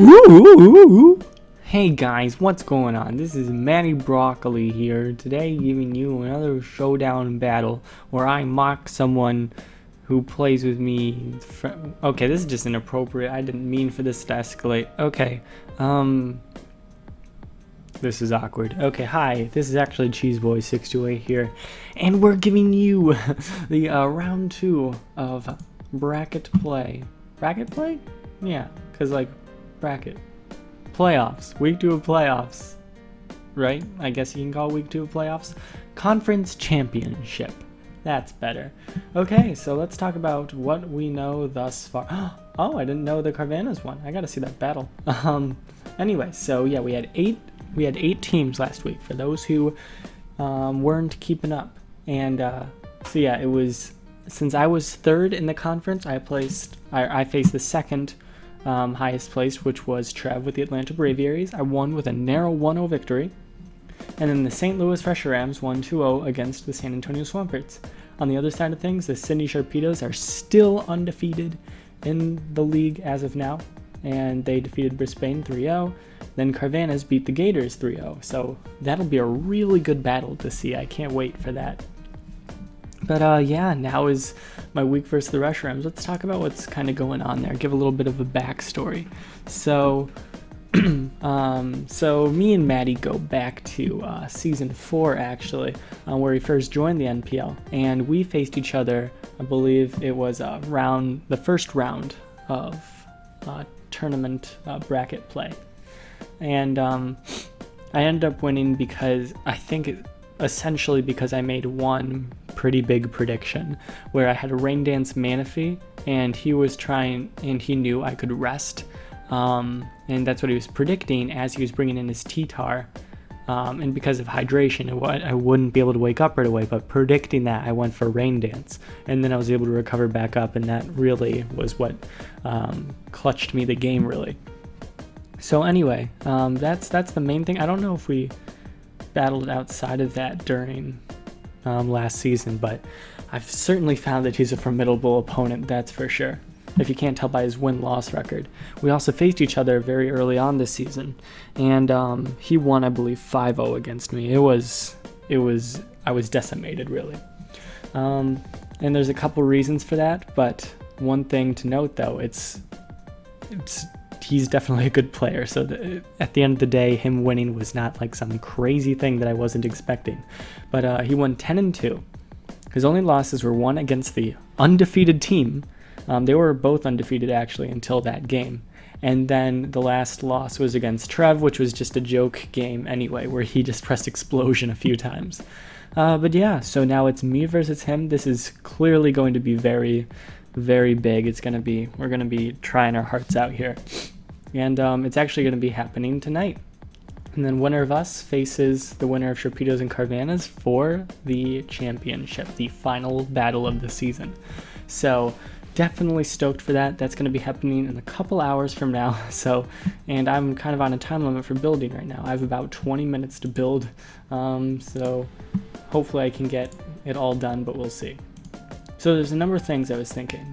Ooh. Hey guys, what's going on? This is Matty Broccoli here, today giving you another showdown battle where I mock someone who plays with me. Okay, this is just inappropriate. I didn't mean for this to escalate. Okay, this is awkward. Okay, hi, this is actually Cheeseboy628 here, and we're giving you the round 2 of bracket play. Bracket play? Yeah, because like bracket. Playoffs. Week 2 of playoffs. Right? I guess you can call week 2 of playoffs. Conference championship. That's better. Okay, so let's talk about what we know thus far. Oh, I didn't know the Carvanas won. I gotta see that battle. Anyway, so yeah, we had eight teams last week for those who weren't keeping up. And so yeah, it was, since I was third in the conference, I faced the second highest place, which was Trev with the Atlanta Braviaries. I won with a narrow 1-0 victory. And then the St. Louis Reshirams won 2-0 against the San Antonio Swamperts. On the other side of things, the Sydney Sharpedos are still undefeated in the league as of now, and they defeated Brisbane 3-0. Then Carvanas beat the Gators 3-0, so that'll be a really good battle to see. I can't wait for that. But yeah, now is my week versus the Reshirams. Let's talk about what's kind of going on there. Give a little bit of a backstory. So, so me and Maddie go back to season 4 actually, where we first joined the NPL, and we faced each other. I believe it was the first round of tournament bracket play, and I ended up winning because essentially because I made one pretty big prediction where I had a Rain Dance Manaphy, and he knew I could rest, and that's what he was predicting as he was bringing in his T-Tar, and because of hydration I wouldn't be able to wake up right away, but predicting that I went for Rain Dance, and then I was able to recover back up, and that really was what clutched me the game really. So anyway, that's the main thing. I don't know if we battled outside of that during last season, but I've certainly found that he's a formidable opponent, that's for sure, if you can't tell by his win-loss record. We also faced each other very early on this season, and he won, I believe, 5-0 against me. I was decimated, really. And there's a couple reasons for that, but one thing to note, though, he's definitely a good player, so at the end of the day, him winning was not like some crazy thing that I wasn't expecting. But he won 10-2. His only losses were one against the undefeated team. They were both undefeated actually until that game. And then the last loss was against Trev, which was just a joke game anyway, where he just pressed explosion a few times. But yeah, so now it's me versus him. This is clearly going to be very, very big. We're gonna be trying our hearts out here. And it's actually going to be happening tonight. And then winner of us faces the winner of Sharpedos and Carvanas for the championship, the final battle of the season. So definitely stoked for that. That's going to be happening in a couple hours from now. And I'm kind of on a time limit for building right now. I have about 20 minutes to build. So hopefully I can get it all done, but we'll see. So there's a number of things I was thinking.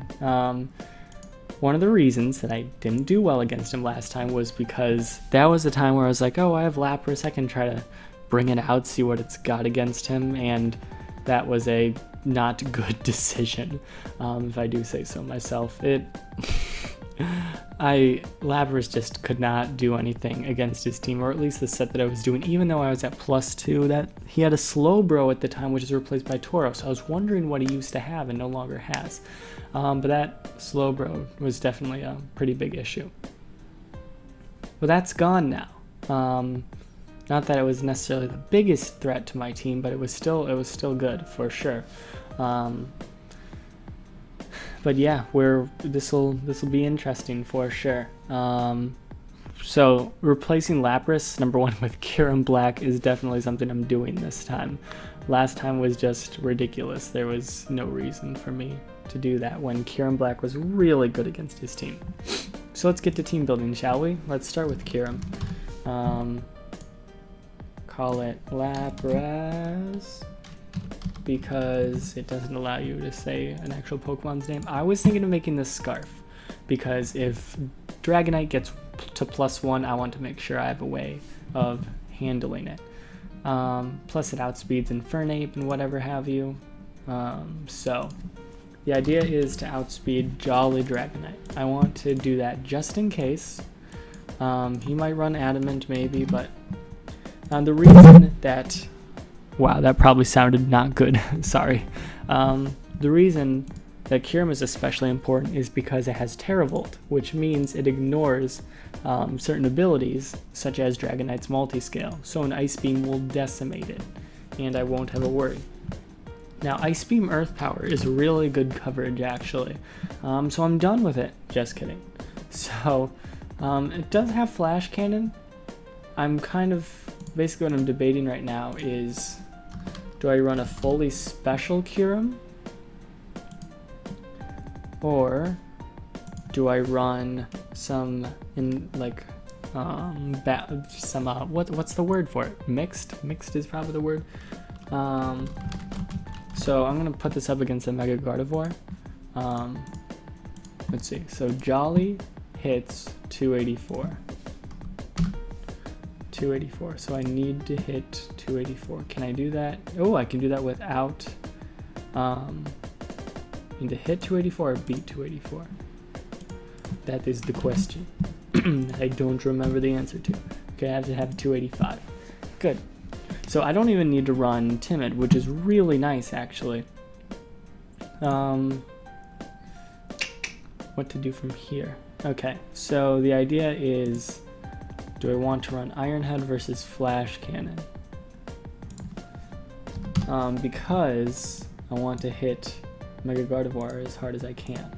One of the reasons that I didn't do well against him last time was because that was the time where I was like, oh, I have Lapras, I can try to bring it out, see what it's got against him, and that was a not good decision, if I do say so myself. Lapras just could not do anything against his team, or at least the set that I was doing, even though I was at +2, that he had a Slowbro at the time, which is replaced by Toro, so I was wondering what he used to have and no longer has. But that Slowbro was definitely a pretty big issue. But that's gone now. Not that it was necessarily the biggest threat to my team, but it was still good for sure. But yeah, this will be interesting for sure. So replacing Lapras, number 1, with Kyurem Black is definitely something I'm doing this time. Last time was just ridiculous. There was no reason for me to do that when Kyurem Black was really good against his team. So let's get to team building, shall we? Let's start with Kyurem. Call it Lapras, because it doesn't allow you to say an actual Pokemon's name. I was thinking of making this Scarf, because if Dragonite gets to +1, I want to make sure I have a way of handling it. Plus it outspeeds Infernape and whatever have you. So the idea is to outspeed Jolly Dragonite. I want to do that just in case. He might run Adamant maybe, but the reason that... Wow, that probably sounded not good. Sorry. The reason that Kyurem is especially important is because it has Terravolt, which means it ignores certain abilities, such as Dragonite's Multiscale. So an Ice Beam will decimate it, and I won't have a worry. Now, Ice Beam Earth Power is really good coverage, actually. So I'm done with it. Just kidding. So, it does have Flash Cannon. I'm kind of... Basically what I'm debating right now is... Do I run a fully special Kyurem? Or do I run some what's the word for it? Mixed is probably the word. So I'm gonna put this up against a Mega Gardevoir. Let's see. So Jolly hits 284. 284. So I need to hit 284. Can I do that? Oh, I can do that without. Need to hit 284 or beat 284? That is the question. I don't remember the answer to. Okay, I have to have 285. Good. So I don't even need to run Timid, which is really nice, actually. What to do from here? Okay, so the idea is, do I want to run Iron Head versus Flash Cannon? Because I want to hit Mega Gardevoir as hard as I can.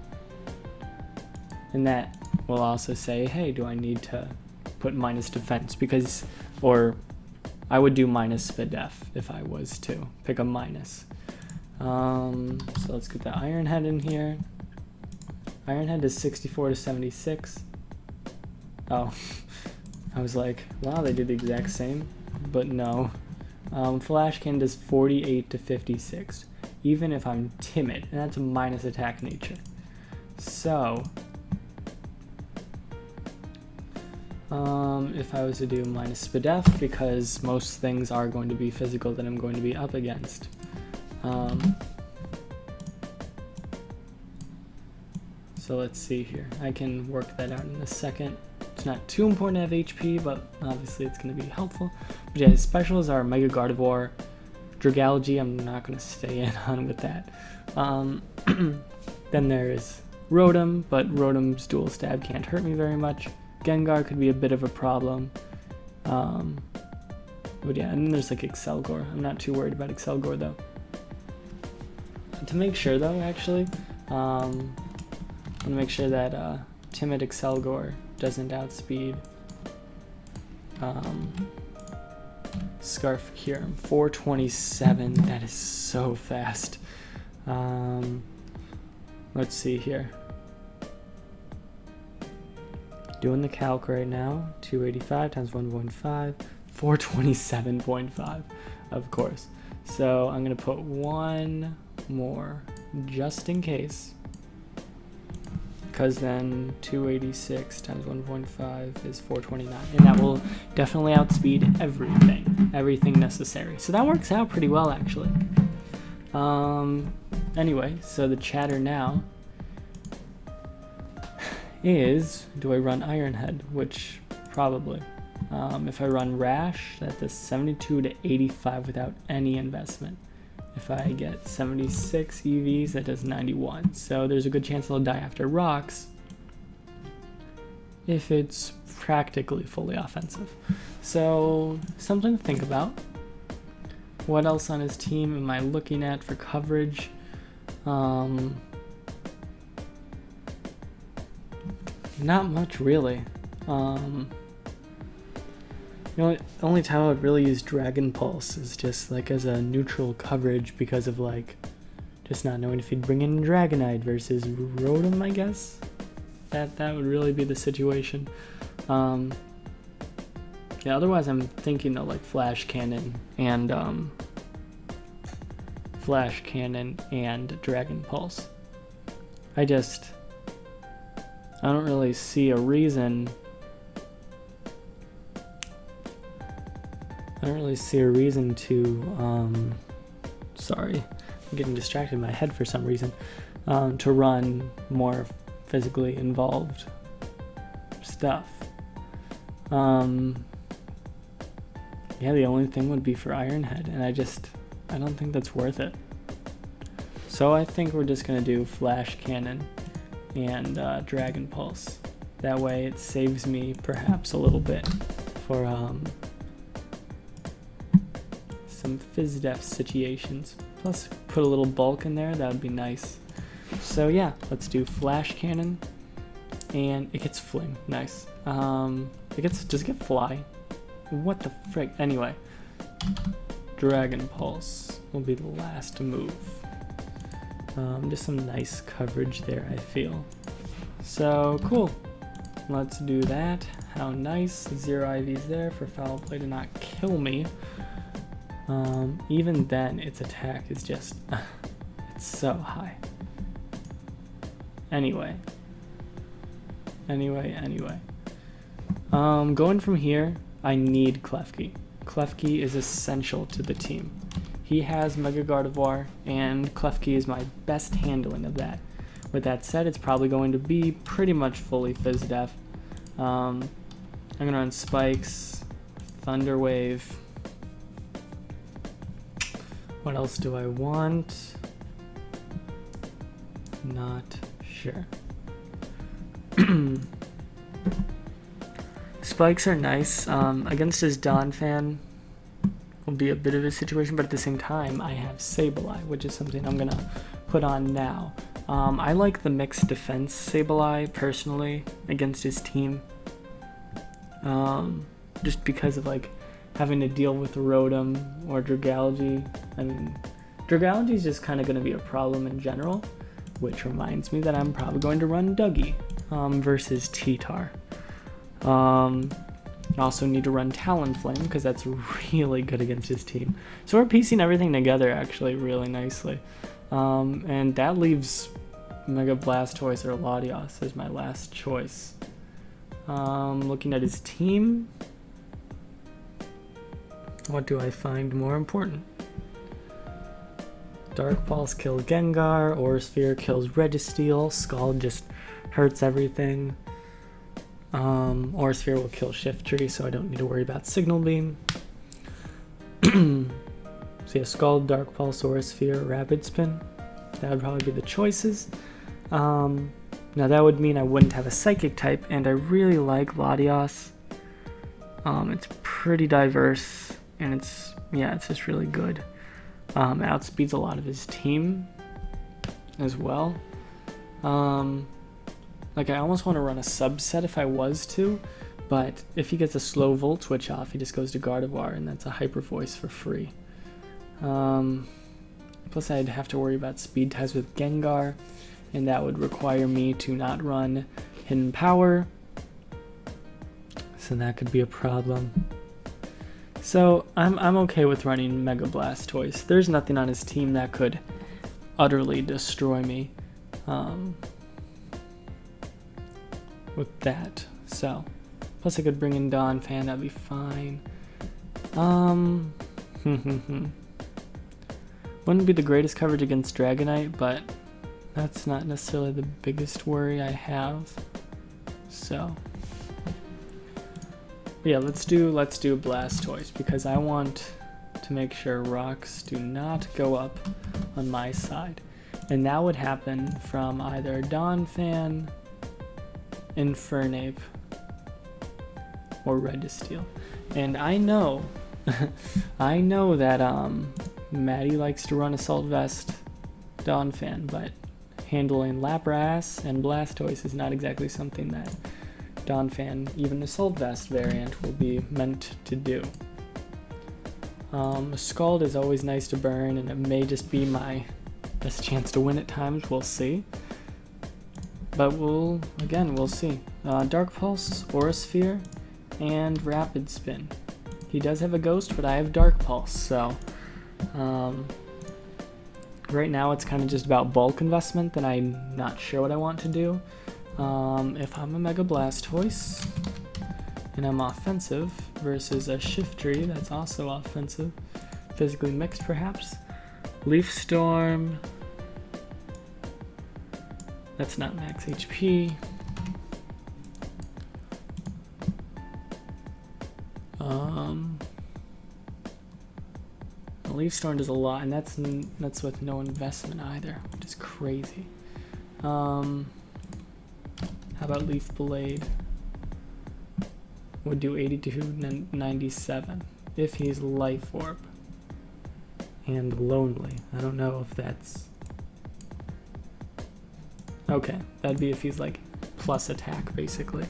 And that will also say, hey, do I need to put minus defense? Because, or I would do minus Spadef if I was to pick a minus. So let's get the Iron Head in here. Iron Head is 64 to 76. Oh, I was like, wow, they did the exact same, but no. Flash Cannon does 48 to 56, even if I'm timid, and that's a minus attack nature. So, if I was to do minus Spadef, because most things are going to be physical that I'm going to be up against. So let's see here. I can work that out in a second. It's not too important to have HP, but obviously it's going to be helpful. But yeah, specials are Mega Gardevoir, Dragalge. I'm not going to stay in on with that. Then there's Rotom, but Rotom's dual stab can't hurt me very much. Gengar could be a bit of a problem. But yeah, and then there's like Excelgor. I'm not too worried about Excelgor though. To make sure though, actually, I want to make sure that Timid Excelgor doesn't outspeed Scarf Kyurem. 427, that is so fast. Let's see here. Doing the calc right now. 285 times 1.5, 427.5, of course. So I'm gonna put one more just in case, because then 286 times 1.5 is 429, and that will definitely outspeed everything necessary. So that works out pretty well, actually. Anyway, so the chatter now is, do I run Iron Head? Which probably. If I run Rash, that does 72 to 85 without any investment. If I get 76 EVs, that does 91. So there's a good chance I'll die after rocks if it's practically fully offensive. So something to think about. What else on his team am I looking at for coverage? Not much really. The only time I would really use Dragon Pulse is just like as a neutral coverage because of like just not knowing if he'd bring in Dragonite versus Rotom, I guess. That would really be the situation. Yeah, otherwise I'm thinking of like Flash Cannon and Dragon Pulse. I don't really see a reason don't really see a reason to, sorry, I'm getting distracted in my head for some reason, to run more physically involved stuff. Yeah, the only thing would be for Iron Head, and I don't think that's worth it. So I think we're just gonna do Flash Cannon and Dragon Pulse. That way it saves me perhaps a little bit for some Fizz Def situations. Plus put a little bulk in there, that would be nice. So yeah, let's do Flash Cannon, and it gets Fling, nice. Does it get Fly? What the frick? Anyway, Dragon Pulse will be the last move. Just some nice coverage there, I feel. So cool. Let's do that. How nice. 0 IVs there for Foul Play to not kill me. Even then, its attack is just it's so high. Anyway. Going from here, I need Klefki. Klefki is essential to the team. He has Mega Gardevoir, and Klefki is my best handling of that. With that said, it's probably going to be pretty much fully Fizz Def. I'm going to run Spikes, Thunder Wave. What else do I want? Not sure. Spikes are nice. Against his Donphan will be a bit of a situation, but at the same time, I have Sableye, which is something I'm going to put on now. I like the mixed defense Sableye, personally, against his team. Just because of, like, having to deal with Rotom or Dragalge. I mean, Dragalge is just kind of going to be a problem in general, which reminds me that I'm probably going to run Dougie versus T-Tar. Also need to run Talonflame because that's really good against his team. So we're piecing everything together actually really nicely. And that leaves Mega Blastoise or Latios as my last choice. Looking at his team, what do I find more important? Dark Pulse kills Gengar, Aura Sphere kills Registeel, Scald just hurts everything. Aura Sphere will kill Shiftry, so I don't need to worry about Signal Beam. So yeah, Scald, Dark Pulse, Aura Sphere, Rapid Spin. That would probably be the choices. Now that would mean I wouldn't have a Psychic type, and I really like Latios. It's pretty diverse, and it's just really good. It outspeeds a lot of his team as well. Like, I almost want to run a subset if I was to, but if he gets a slow Volt Switch off, he just goes to Gardevoir, and that's a Hyper Voice for free. Plus, I'd have to worry about speed ties with Gengar, and that would require me to not run Hidden Power, so that could be a problem. So, I'm okay with running Mega Blastoise. There's nothing on his team that could utterly destroy me. With that, so plus I could bring in Donphan, that'd be fine. Wouldn't be the greatest coverage against Dragonite, but that's not necessarily the biggest worry I have. So yeah, let's do Blastoise because I want to make sure rocks do not go up on my side, and that would happen from either Donphan, Infernape, or Registeel. And I know that Maddie likes to run Assault Vest Donphan, but handling Lapras and Blastoise is not exactly something that Donphan, even Assault Vest variant, will be meant to do. Scald is always nice to burn, and it may just be my best chance to win at times, we'll see. But we'll see. Dark Pulse, Aura Sphere, and Rapid Spin. He does have a Ghost, but I have Dark Pulse, so right now it's kind of just about bulk investment that I'm not sure what I want to do. If I'm a Mega Blastoise, and I'm offensive, versus a Shiftry that's also offensive, physically mixed perhaps. Leaf Storm, that's not max HP. Leaf Storm does a lot, and that's with no investment either, which is crazy. How about Leaf Blade? Would do 82, 97 if he's Life Orb and lonely. I don't know if that's okay. That'd be if he's like plus attack basically.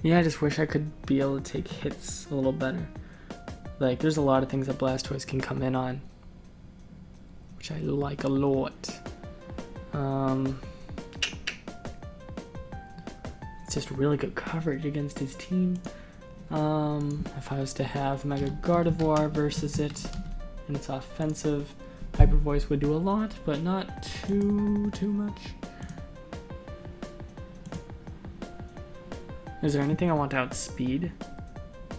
Yeah, I just wish I could be able to take hits a little better. Like, there's a lot of things that Blastoise can come in on, which I like a lot. It's just really good coverage against his team. If I was to have Mega Gardevoir versus it, and it's offensive, Hyper Voice would do a lot, but not too much. Is there anything I want to outspeed?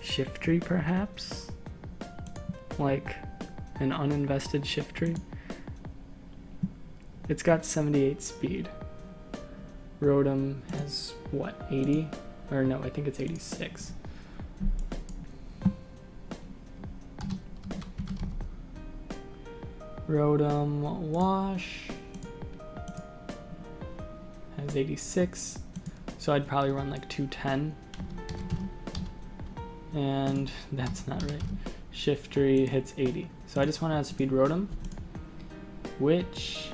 Shiftry, perhaps? Like an uninvested Shiftry? It's got 78 speed. Rotom has, what, 80? Or no, I think it's 86. Rotom Wash has 86. So I'd probably run like 210. And that's not right. Shiftry hits 80. So I just want to outspeed Rotom, which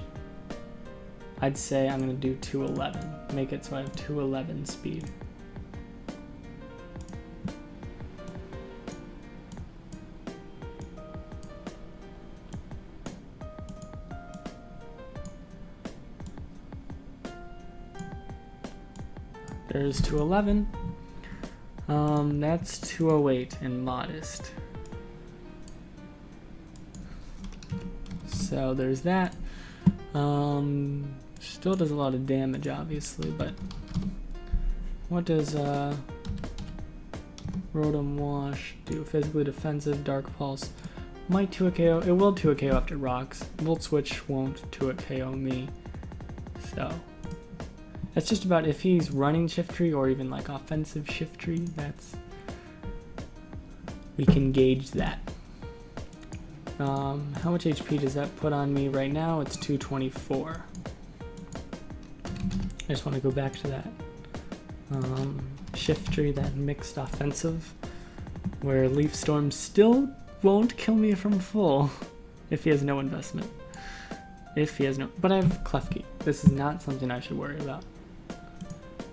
I'd say I'm going to do 211. Make it so I have 211 speed. There's 211. That's 208 and modest. So there's that. Still does a lot of damage, obviously, but what does Rotom Wash do? Physically defensive, Dark Pulse. Might 2 a KO. It will 2 a KO after rocks. Volt Switch won't 2 a KO me. So that's just about if he's running Shiftry or even like offensive Shiftry. We can gauge that. How much HP does that put on me right now? It's 224. I just want to go back to that. Shiftry, that mixed offensive, where Leaf Storm still won't kill me from full if he has no investment. But I have Klefki. This is not something I should worry about.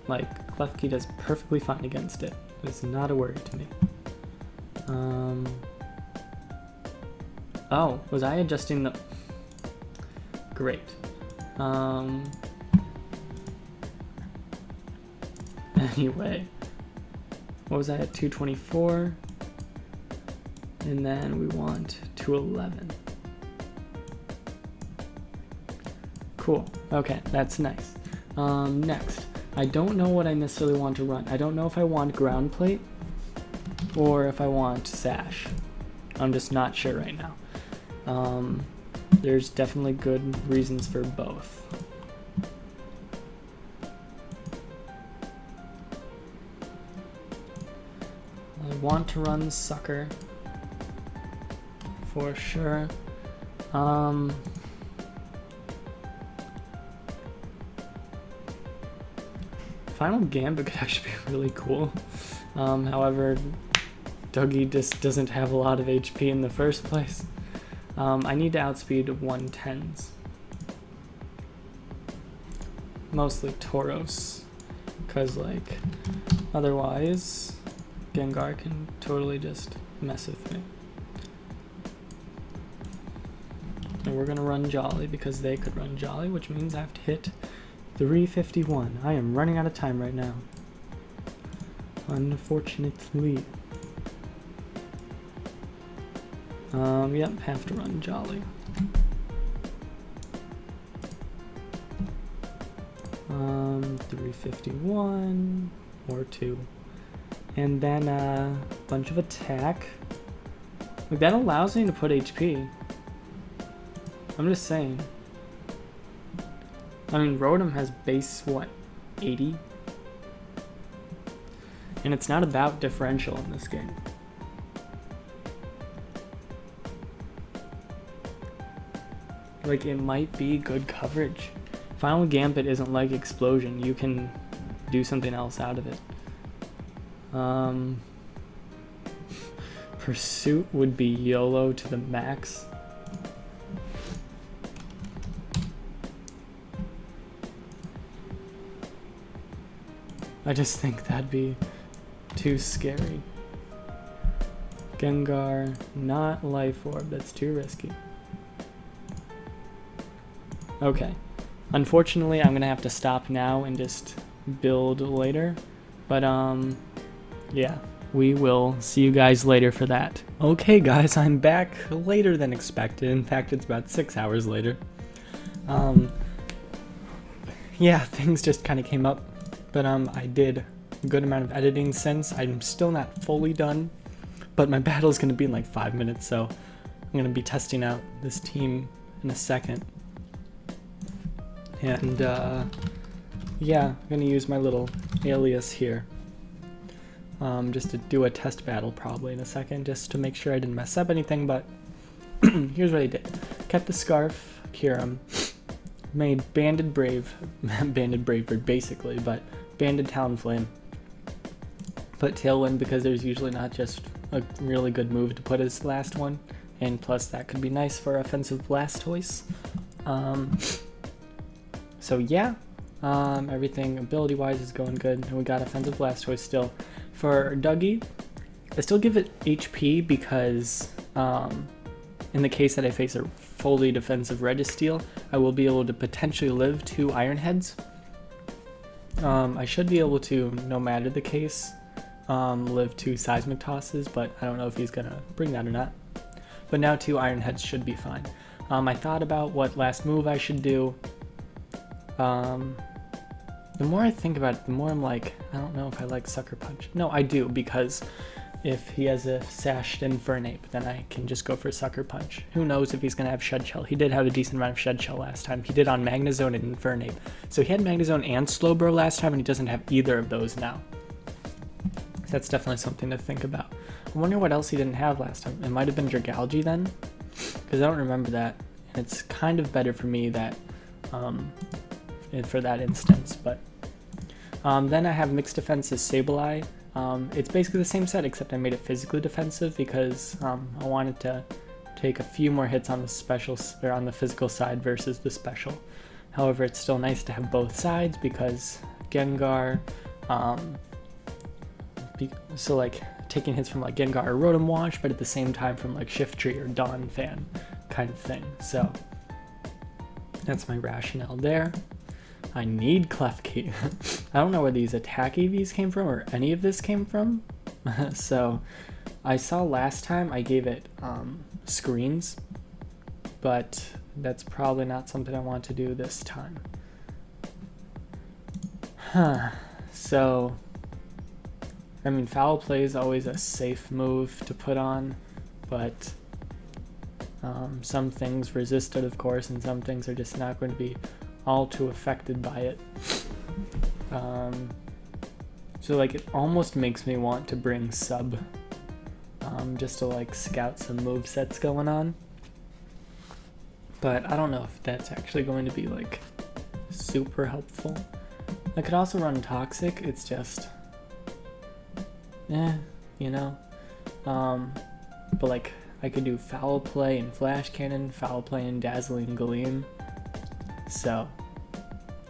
Like, Klefki does perfectly fine against it. It's not a worry to me. Oh, was I adjusting the... Great. Anyway, what was I at? 224, and then we want 211. Cool. Okay, that's nice. Next, I don't know what I necessarily want to run. I don't know if I want Ground Plate or if I want Sash. I'm just not sure right now. There's definitely good reasons for both. I want to run Sucker for sure. Final Gambit could actually be really cool. However, Dougie just doesn't have a lot of HP in the first place. I need to outspeed 110s. Mostly Tauros, because like otherwise Gengar can totally just mess with me. And we're gonna run Jolly because they could run Jolly, which means I have to hit 351. I am running out of time right now, unfortunately. Yep, have to run Jolly. 351 or 2. And then a bunch of attack. Like, that allows me to put HP. I'm just saying. I mean, Rotom has base, what, 80? And it's not about differential in this game. Like, it might be good coverage. Final Gambit isn't like Explosion. You can do something else out of it. Pursuit would be YOLO to the max. I just think that'd be too scary. Gengar, not Life Orb. That's too risky. Okay. Unfortunately, I'm gonna have to stop now and just build later. But yeah, we will see you guys later for that. Okay guys, I'm back later than expected. In fact, it's about 6 hours later. Yeah, things just kind of came up, but I did a good amount of editing since. I'm still not fully done, but my battle is going to be in like 5 minutes, so I'm going to be testing out this team in a second. And yeah, I'm going to use my little alias here. Just to do a test battle probably in a second, just to make sure I didn't mess up anything, but here's what I did. Kept the Scarf, Kyurem, made Banded Bravebird basically, but Banded Talonflame. Put Tailwind because there's usually not just a really good move to put as the last one, and plus that could be nice for offensive Blastoise. So yeah, everything ability-wise is going good, and we got offensive Blastoise still. For Dougie, I still give it HP because in the case that I face a fully defensive Registeel, I will be able to potentially live 2 Iron Heads. I should be able to, no matter the case, live 2 Seismic Tosses, but I don't know if he's gonna bring that or not. But now 2 Iron Heads should be fine. I thought about what last move I should do. The more I think about it, the more I'm like, I don't know if I like Sucker Punch. No, I do, because if he has a Sashed Infernape, then I can just go for Sucker Punch. Who knows if he's going to have Shed Shell. He did have a decent amount of Shed Shell last time. He did on Magnezone and Infernape. So he had Magnezone and Slowbro last time, and he doesn't have either of those now. That's definitely something to think about. I wonder what else he didn't have last time. It might have been Dragalge then, because I don't remember that. And it's kind of better for me that... for that instance, but then I have Mixed Defense's Sableye. It's basically the same set, except I made it physically defensive because I wanted to take a few more hits on the special or on the physical side versus the special. However, it's still nice to have both sides because Gengar, so like taking hits from like Gengar or Rotom Wash, but at the same time from like Shiftry or Dawn Fan kind of thing. So that's my rationale there. I need Klefki. I don't know where these attack EVs came from or any of this came from. So I saw last time I gave it screens, but that's probably not something I want to do this time. So, I mean, Foul Play is always a safe move to put on, but some things resist it, of course, and some things are just not going to be all too affected by it. So like it almost makes me want to bring Sub just to like scout some movesets going on, but I don't know if that's actually going to be like super helpful. I could also run Toxic, it's just you know, but like I could do Foul Play and Flash Cannon, Foul Play and Dazzling Gleam. So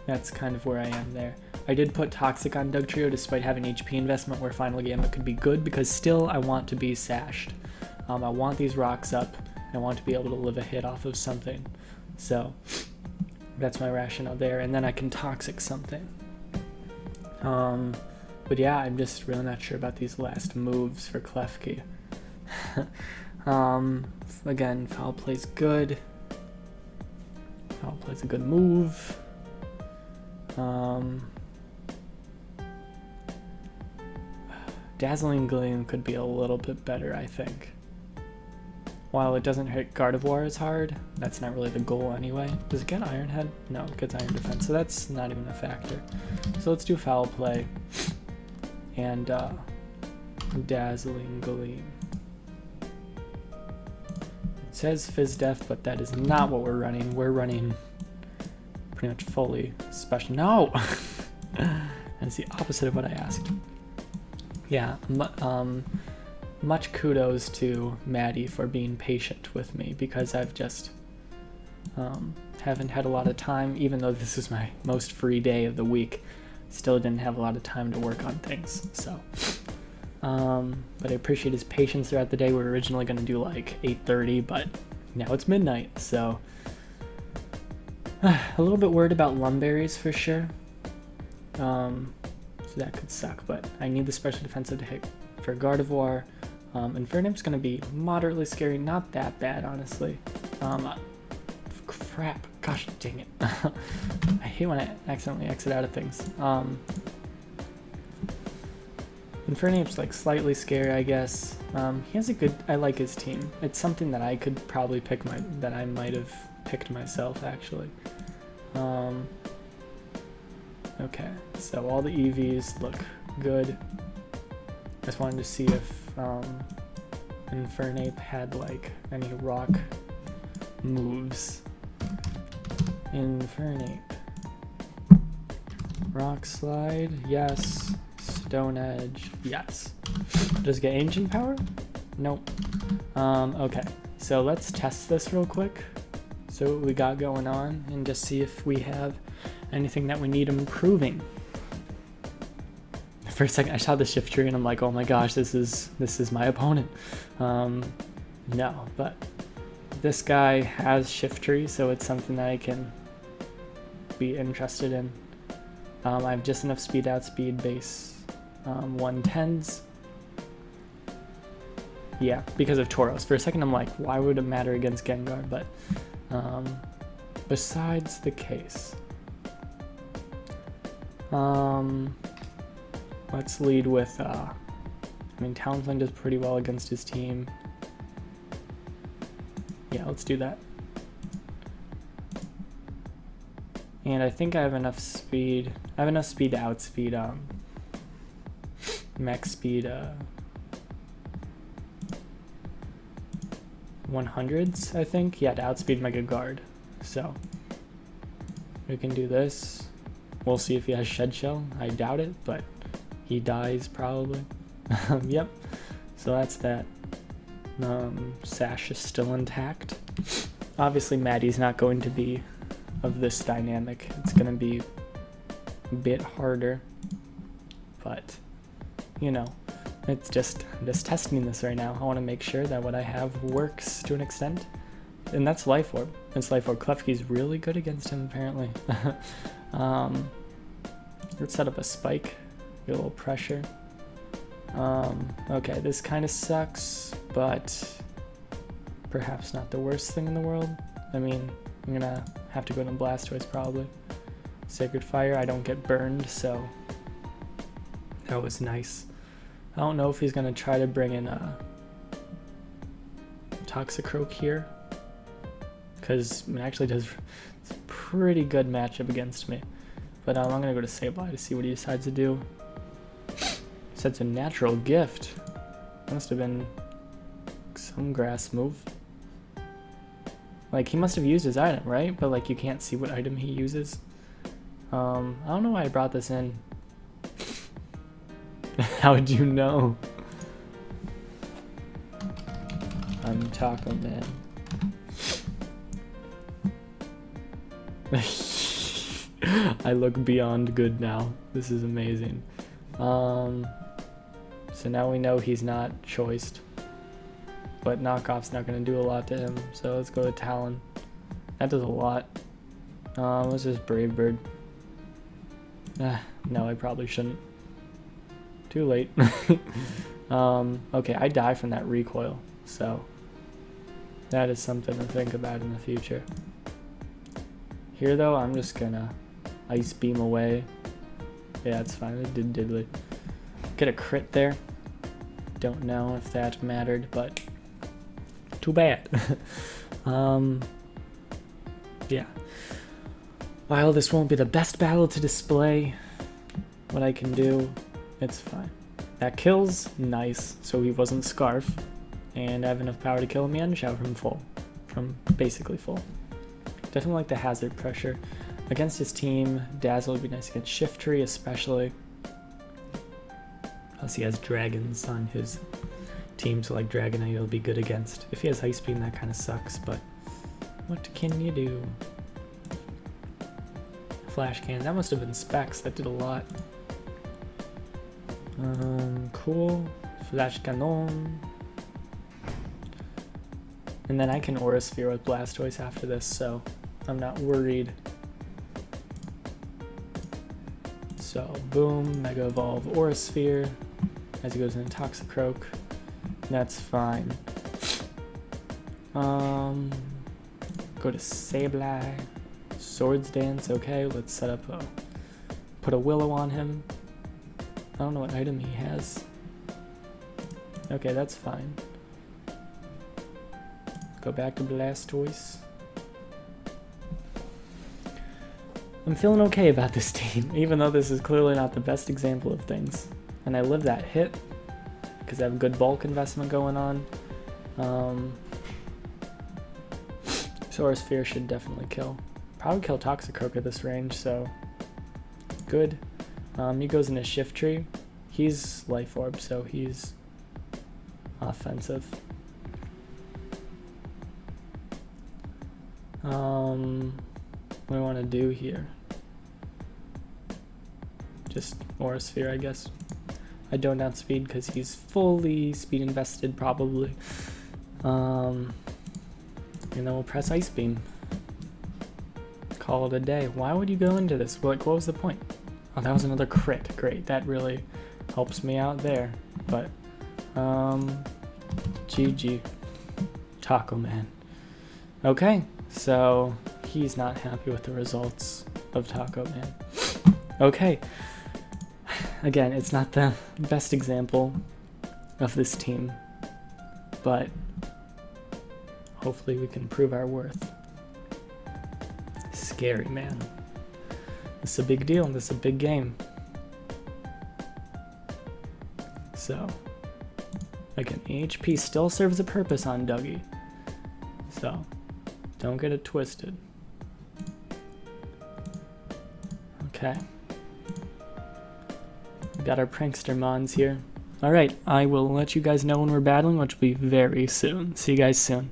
that's kind of where I am there. I did put Toxic on Dugtrio despite having HP investment where Final Gambit could be good because still I want to be sashed. I want these rocks up. I want to be able to live a hit off of something. So that's my rationale there. And then I can Toxic something. But yeah, I'm just really not sure about these last moves for Klefki. Again, Foul Play's good. Foul Play's a good move. Dazzling Gleam could be a little bit better, I think. While it doesn't hit Gardevoir as hard, that's not really the goal anyway. Does it get Iron Head? No, it gets Iron Defense, so that's not even a factor. So let's do Foul Play and Dazzling Gleam. It says Fizz Death, but that is not what we're running. We're running pretty much fully special. No! That's the opposite of what I asked. Yeah, much kudos to Maddie for being patient with me, because I've just haven't had a lot of time, even though this is my most free day of the week. Still didn't have a lot of time to work on things, so. But I appreciate his patience throughout the day. We were originally going to do like 8:30, but now it's midnight, so. A little bit worried about Lumberries for sure. So that could suck, but I need the special defensive to hit for Gardevoir. Infernape's going to be moderately scary, not that bad, honestly. Crap, gosh dang it. I hate when I accidentally exit out of things. Infernape's like slightly scary, I guess. He has a good, I like his team. It's something that I could probably pick that I might have picked myself, actually. Okay, so all the EVs look good. Just wanted to see if Infernape had like any rock moves. Infernape. Rock Slide, yes. Stone Edge, yes. Does it get Ancient Power? Nope. Okay, so let's test this real quick. So what we got going on, and just see if we have anything that we need improving. For a second I saw the Shift Tree and I'm like, oh my gosh, this is my opponent. No, but this guy has Shift Tree, so it's something that I can be interested in. I have just enough speed outspeed base 110s. Yeah, because of Tauros. For a second I'm like, why would it matter against Gengar? But besides the case. Let's lead with, I mean, Townsend does pretty well against his team. Yeah, let's do that. And I think I have enough speed. I have enough speed to outspeed, max speed, 100s, I think. Yeah, to outspeed Mega Guard. So, we can do this. We'll see if he has Shed Shell. I doubt it, but he dies probably. Yep. So that's that. Sash is still intact. Obviously Maddie's not going to be of this dynamic. It's going to be a bit harder. But, you know, it's just, I'm just testing this right now. I want to make sure that what I have works to an extent. And that's Life Orb. It's Life Orb. Klefki's really good against him, apparently. Let's set up a spike. Get a little pressure. Okay, this kind of sucks, but perhaps not the worst thing in the world. I mean, I'm gonna have to go to Blastoise probably. Sacred Fire, I don't get burned, so that was nice. I don't know if he's gonna try to bring in a Toxicroak here, because it actually does. It's a pretty good matchup against me. But I'm gonna go to Sableye to see what he decides to do. Sets a natural gift. Must have been some grass move. Like, he must have used his item, right? But like, you can't see what item he uses. I don't know why I brought this in. How would you know? I'm Taco Man. I look beyond good now. This is amazing. So now we know he's not choiced. But knockoff's not going to do a lot to him. So let's go to Talon. That does a lot. Let's just Brave Bird. No, I probably shouldn't. Too late. Okay, I die from that recoil. So that is something to think about in the future. Here though, I'm just gonna ice beam away. Yeah, it's fine. It did diddly. Get a crit there. Don't know if that mattered, but too bad. Yeah. While this won't be the best battle to display what I can do, it's fine. That kills, nice. So he wasn't Scarf, and I have enough power to kill him and shout from full, from basically full. Definitely like the hazard pressure. Against his team, Dazzle would be nice against Shiftry, especially. Plus he has dragons on his team, so like Dragonite will be good against. If he has Ice Beam, that kind of sucks, but what can you do? Flash Cannon, that must have been Specs, that did a lot. Cool. Flash Cannon. And then I can Aura Sphere with Blastoise after this, so I'm not worried. So, boom, Mega Evolve Aura Sphere as he goes into Toxicroak. That's fine. Go to Sableye. Swords Dance, okay, let's set up a... Put a Willow on him. I don't know what item he has. Okay, that's fine. Go back to Blastoise. I'm feeling okay about this team, even though this is clearly not the best example of things. And I live that hit, because I have good bulk investment going on. Aura Sphere should definitely kill. Probably kill Toxicroak at this range, so good. He goes into Shiftry. He's Life Orb, so he's offensive. What do I want to do here? Just Aura Sphere, I guess. I don't outspeed because he's fully speed invested, probably. And then we'll press Ice Beam. Call it a day. Why would you go into this? Like, what was the point? Oh, that was another crit. Great, that really helps me out there. But, GG. Taco Man. Okay, so he's not happy with the results of Taco Man. Okay. Again, it's not the best example of this team, but hopefully we can prove our worth. Scary, man. This is a big deal. This is a big game. So, again, HP still serves a purpose on Dougie. So, don't get it twisted. Okay. We got our prankster mons here. Alright, I will let you guys know when we're battling, which will be very soon. See you guys soon.